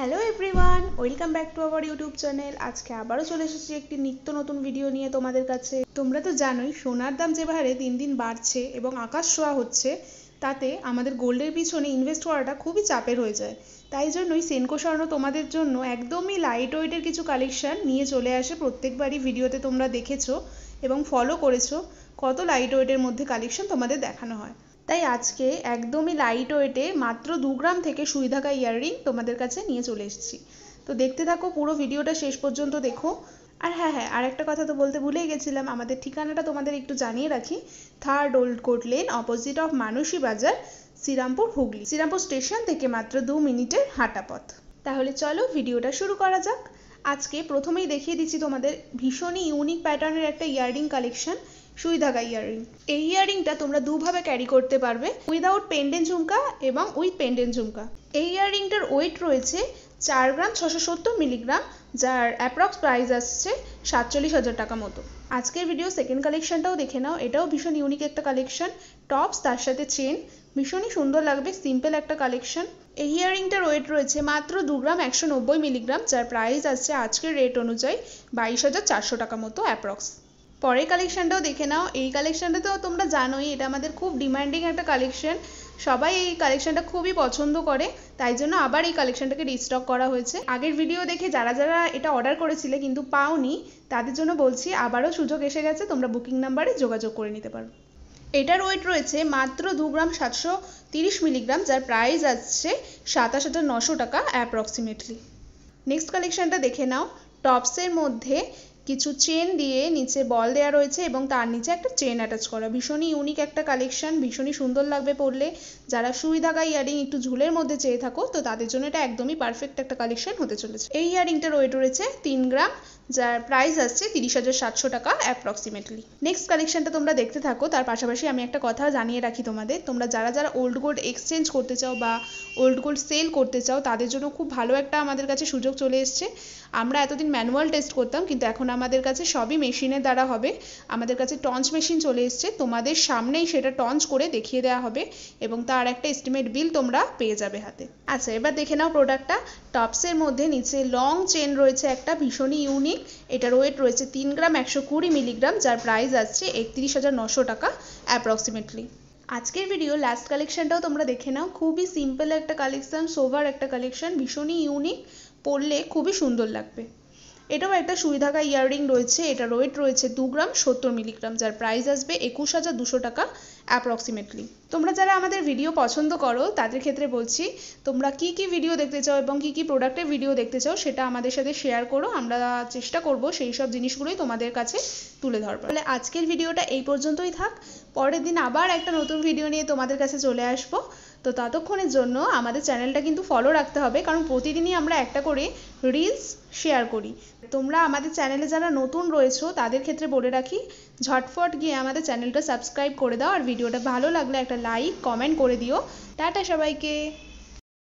Hello everyone, welcome back to our YouTube channel. আজকে আবারও চলে এসেছি একটি নিত্য নতুন ভিডিও নিয়ে তোমাদের কাছে। তোমরা তো জানোই সোনার দাম যে হারে দিন দিন বাড়ছে এবং আকাশ ছোঁয়া হচ্ছে, তাতে আমাদের গোল্ডের পিছনে ইনভেস্ট করাটা খুবই চাপের হয়ে যায়। তাই জন্যই সেনকো স্বর্ণ তোমাদের জন্য একদমই লাইট ওয়েটের কিছু কালেকশন নিয়ে চলে আসে। প্রত্যেকবারই ভিডিওতে তোমরা দেখেছো এবং ফলো করেছো কত লাইট ওয়েটের মধ্যে কালেকশন তোমাদের দেখানো হয়। তাই আজকে একদমই লাইট ওয়েটে মাত্র 2 গ্রাম থেকে সুই ঢাকা ইয়াররিং তোমাদের কাছে নিয়ে চলে এসেছি। তো দেখতে থাকো, পুরো ভিডিওটা শেষ পর্যন্ত দেখো। আর হ্যাঁ, আর একটা কথা তো বলতে ভুলেই গেছিলাম, আমাদের ঠিকানাটা তোমাদের একটু জানিয়ে রাখি। 3rd old court lane, opposite of Manasi Bazar, Serampore, Hooghly. Serampore station থেকে মাত্র 2 মিনিটের হাঁটা পথ। তাহলে চলো ভিডিওটা শুরু করা যাক। আজকে প্রথমেই দেখিয়ে দিচ্ছি তোমাদের ভীষণই ইউনিক প্যাটার্নের একটা ইয়াররিং কালেকশন, সুই ঢাকা ইয়াররিং। এই ইয়াররিংটা তোমরা দুভাবে ক্যারি করতে পারবে, উইদাউট পেন্ডেন্ট ঝুমকা এবং উইথ পেন্ডেন্ট ঝুমকা। এই ইয়াররিংটার ওয়েট রয়েছে 4 গ্রাম 670 মিলিগ্রাম, যার অ্যাপ্রক্স প্রাইস আসছে 47,000 টাকা মতো। আজকের ভিডিও সেকেন্ড কালেকশনটাও দেখে নাও, এটাও ভীষণ ইউনিক একটা কালেকশন। টপস তার সাথে চেন, ভীষণই সুন্দর লাগবে, সিম্পল একটা কালেকশন। এই ইয়াররিংটার ওয়েট রয়েছে মাত্র 2 গ্রাম 190 মিলিগ্রাম, যার প্রাইস আসছে আজকের রেট অনুযায়ী 22,400 টাকা মতো অ্যাপ্রক্স। পরের কালেকশনটাও দেখে নাও। এই কালেকশনটা তো তোমরা জানোই, এটা আমাদের খুব ডিমান্ডিং একটা কালেকশন। সবাই এই কালেকশনটা খুবই পছন্দ করে, তাই জন্য আবার এই কালেকশনটাকে রিস্টক করা হয়েছে। আগের ভিডিও দেখে যারা যারা এটা অর্ডার করেছিলে কিন্তু পাওনি, তাদের জন্য বলছি আবারও সুযোগ এসে গেছে, তোমরা বুকিং নাম্বারে যোগাযোগ করে নিতে পারো। এটার ওয়েট রয়েছে মাত্র 2 গ্রাম 730 মিলিগ্রাম, যার প্রাইস আসছে 27,900 টাকা অ্যাপ্রক্সিমেটলি। নেক্সট কালেকশনটা দেখে নাও। টপসের মধ্যে কিছু চেন দিয়ে নিচে বল দেওয়া রয়েছে এবং তার নিচে একটা চেন অ্যাটাচ করা, ভীষণই ইউনিক একটা কালেকশন, ভীষণই সুন্দর লাগবে পরলে। যারা সুই ঢাকা ইয়াররিং একটু ঝুলের মধ্যে চেয়ে থাকো, তো তাদের জন্য এটা একদমই পারফেক্ট একটা কালেকশন হতে চলেছে। এই ইয়াররিংটার ওয়েট রয়েছে 3 গ্রাম, যার প্রাইস আসছে 30,700 টাকা অ্যাপ্রক্সিমেটলি। নেক্সট কালেকশনটা তোমরা দেখতে থাকো। তার পাশাপাশি আমি একটা কথা জানিয়ে রাখি তোমাদের, তোমরা যারা যারা ওল্ড গোল্ড এক্সচেঞ্জ করতে চাও বা ওল্ড গোল্ড সেল করতে চাও, তাদের জন্য খুব ভালো একটা আমাদের কাছে সুযোগ চলে এসছে। আমরা এতদিন ম্যানুয়াল টেস্ট করতাম, কিন্তু এখন আমাদের কাছে সবই মেশিনের দ্বারা হবে। আমাদের কাছে টঞ্চ মেশিন চলে এসছে, তোমাদের সামনেই সেটা টঞ্চ করে দেখিয়ে দেওয়া হবে এবং তার একটা এস্টিমেট বিল তোমরা পেয়ে যাবে হাতে। আচ্ছা, এবার দেখে নাও প্রোডাক্টটা। টপসের মধ্যে নিচে লং চেন রয়েছে একটা, ভীষণই ইউনিক। এটার ওয়েট রয়েছে 3 গ্রাম 120 মিলিগ্রাম, যার প্রাইস আসছে 31,900 টাকা অ্যাপ্রক্সিমেটলি। আজকের ভিডিও লাস্ট কালেকশনটাও তোমরা দেখে নাও, খুবই সিম্পল একটা কালেকশন, সোভার একটা কালেকশন, ভীষণই ইউনিক, পরলে খুবই সুন্দর লাগবে। এটাও একটা সুই ঢাকা ইয়াররিং রয়েছে। এটার ওয়েট রয়েছে 2 গ্রাম 70 মিলিগ্রাম, যার প্রাইস আসবে 21,200 টাকা অ্যাপ্রক্সিমেটলি। তোমরা যারা আমাদের ভিডিও পছন্দ করো, তাদের ক্ষেত্রে বলছি তোমরা কি কি ভিডিও দেখতে চাও এবং কি কি প্রোডাক্টের ভিডিও দেখতে চাও সেটা আমাদের সাথে শেয়ার করো, আমরা চেষ্টা করব সেই সব জিনিসগুলোই তোমাদের কাছে তুলে ধরবো। তাহলে আজকের ভিডিওটা এই পর্যন্তই থাক, পরের দিন আবার একটা নতুন ভিডিও নিয়ে তোমাদের কাছে চলে আসবো। তো ততক্ষণের জন্য আমাদের চ্যানেলটা কিন্তু ফলো রাখতে হবে, কারণ প্রতিদিনই আমরা একটা করে রিলস শেয়ার করি। তোমরা আমাদের চ্যানেলে যারা নতুন রয়েছো তাদের ক্ষেত্রে বলে রাখি, ঝটফট গিয়ে আমাদের চ্যানেলটা সাবস্ক্রাইব করে দাও, আর ভিডিওটা ভালো লাগলে একটা লাইক কমেন্ট করে দিও। টাটা সবাইকে।